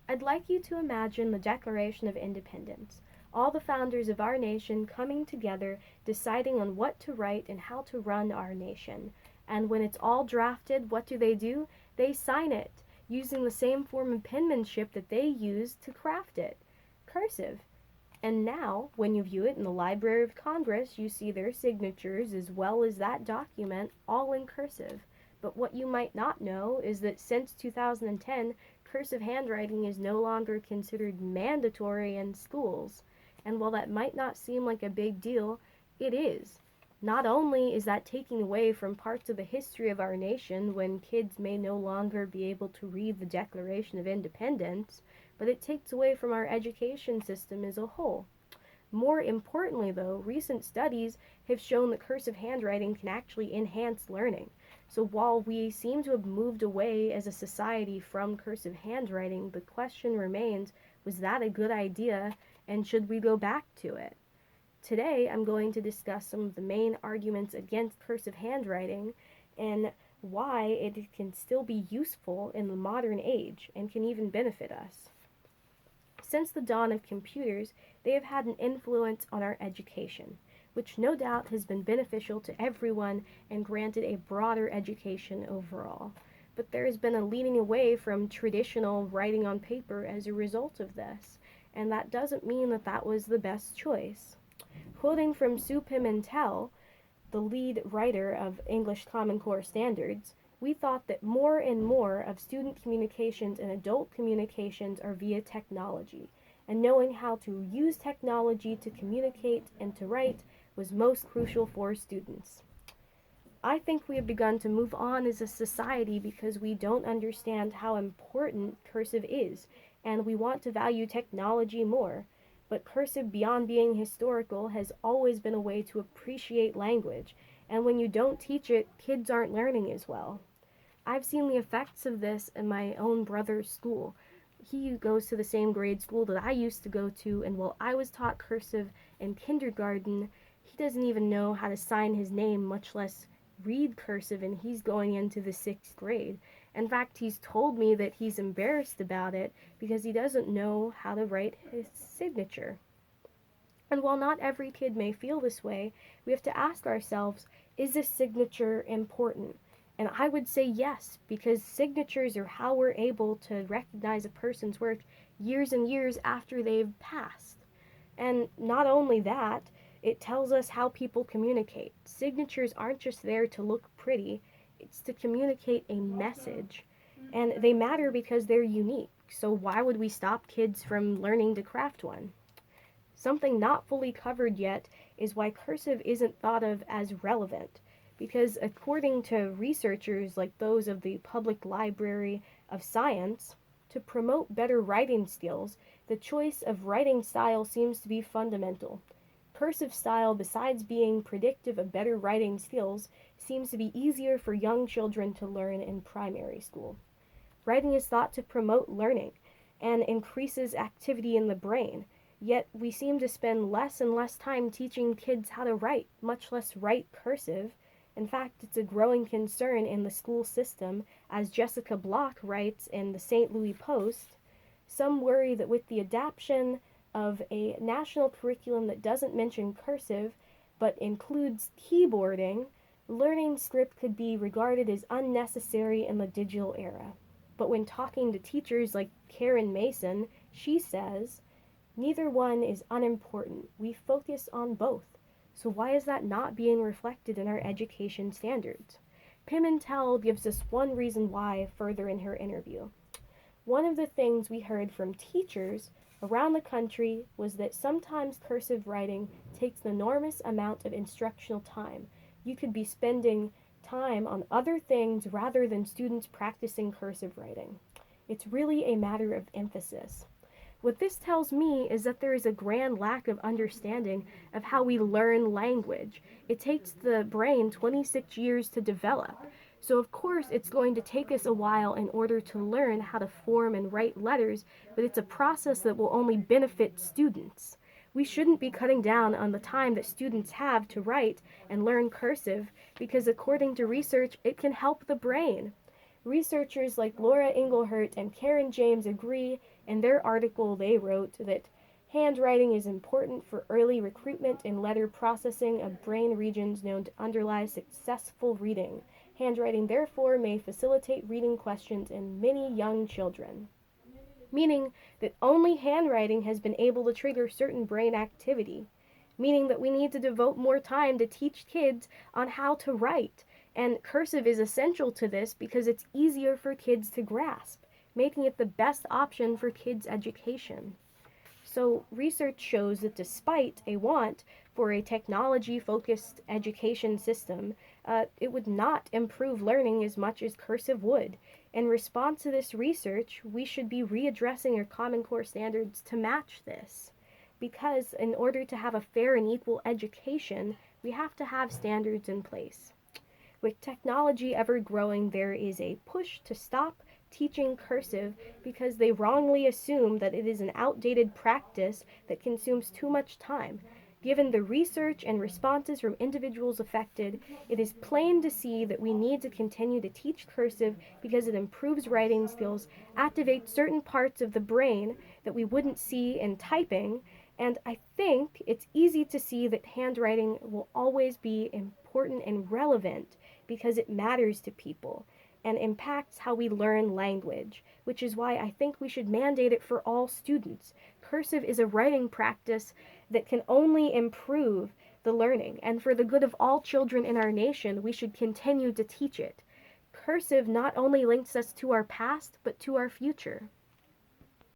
I'd like you to imagine the Declaration of Independence. All the founders of our nation coming together, deciding on what to write and how to run our nation. And when it's all drafted, what do? They sign it, using the same form of penmanship that they used to craft it, cursive. And now, when you view it in the Library of Congress, you see their signatures as well as that document all in cursive. But what you might not know is that since 2010, cursive handwriting is no longer considered mandatory in schools. And while that might not seem like a big deal, it is. Not only is that taking away from parts of the history of our nation when kids may no longer be able to read the Declaration of Independence, but it takes away from our education system as a whole. More importantly, though, recent studies have shown that cursive handwriting can actually enhance learning. So while we seem to have moved away as a society from cursive handwriting, the question remains, was that a good idea, and should we go back to it? Today, I'm going to discuss some of the main arguments against cursive handwriting and why it can still be useful in the modern age and can even benefit us. Since the dawn of computers, they have had an influence on our education, which no doubt has been beneficial to everyone and granted a broader education overall. But there has been a leaning away from traditional writing on paper as a result of this, and that doesn't mean that that was the best choice. Quoting from Sue Pimentel, the lead writer of English Common Core Standards, we thought that more and more of student communications and adult communications are via technology, and knowing how to use technology to communicate and to write was most crucial for students. I think we have begun to move on as a society because we don't understand how important cursive is, and we want to value technology more. But cursive, beyond being historical, has always been a way to appreciate language, and when you don't teach it, kids aren't learning as well. I've seen the effects of this in my own brother's school. He goes to the same grade school that I used to go to, and while I was taught cursive in kindergarten, he doesn't even know how to sign his name, much less read cursive, and he's going into the 6th grade. In fact, he's told me that he's embarrassed about it because he doesn't know how to write his signature. And while not every kid may feel this way, we have to ask ourselves, is this signature important? And I would say yes, because signatures are how we're able to recognize a person's work years and years after they've passed. And not only that, it tells us how people communicate. Signatures aren't just there to look pretty, it's to communicate a message. And they matter because they're unique. So why would we stop kids from learning to craft one? Something not fully covered yet is why cursive isn't thought of as relevant. Because according to researchers like those of the Public Library of Science, to promote better writing skills, the choice of writing style seems to be fundamental. Cursive style, besides being predictive of better writing skills, seems to be easier for young children to learn in primary school. Writing is thought to promote learning and increases activity in the brain, yet we seem to spend less and less time teaching kids how to write, much less write cursive. In fact, it's a growing concern in the school system, as Jessica Block writes in the St. Louis Post. Some worry that with the adoption of a national curriculum that doesn't mention cursive, but includes keyboarding, learning script could be regarded as unnecessary in the digital era. But when talking to teachers like Karen Mason, she says, neither one is unimportant. We focus on both. So why is that not being reflected in our education standards? Pimentel gives us one reason why further in her interview. One of the things we heard from teachers around the country was that sometimes cursive writing takes an enormous amount of instructional time. You could be spending time on other things rather than students practicing cursive writing. It's really a matter of emphasis. What this tells me is that there is a grand lack of understanding of how we learn language. It takes the brain 26 years to develop. So of course it's going to take us a while in order to learn how to form and write letters, but it's a process that will only benefit students. We shouldn't be cutting down on the time that students have to write and learn cursive because according to research, it can help the brain. Researchers like Laura Engelhart and Karen James agree in their article they wrote that handwriting is important for early recruitment in letter processing of brain regions known to underlie successful reading. Handwriting, therefore, may facilitate reading questions in many young children. Meaning that only handwriting has been able to trigger certain brain activity. Meaning that we need to devote more time to teach kids on how to write. And cursive is essential to this because it's easier for kids to grasp, making it the best option for kids' education. So, research shows that despite a want for a technology focused education system, it would not improve learning as much as cursive would. In response to this research, we should be readdressing our Common Core standards to match this. Because in order to have a fair and equal education, we have to have standards in place. With technology ever growing, there is a push to stop teaching cursive because they wrongly assume that it is an outdated practice that consumes too much time. Given the research and responses from individuals affected, it is plain to see that we need to continue to teach cursive because it improves writing skills, activates certain parts of the brain that we wouldn't see in typing, and I think it's easy to see that handwriting will always be important and relevant because it matters to people and impacts how we learn language, which is why I think we should mandate it for all students. Cursive is a writing practice that can only improve the learning, and for the good of all children in our nation, we should continue to teach it. Cursive not only links us to our past, but to our future.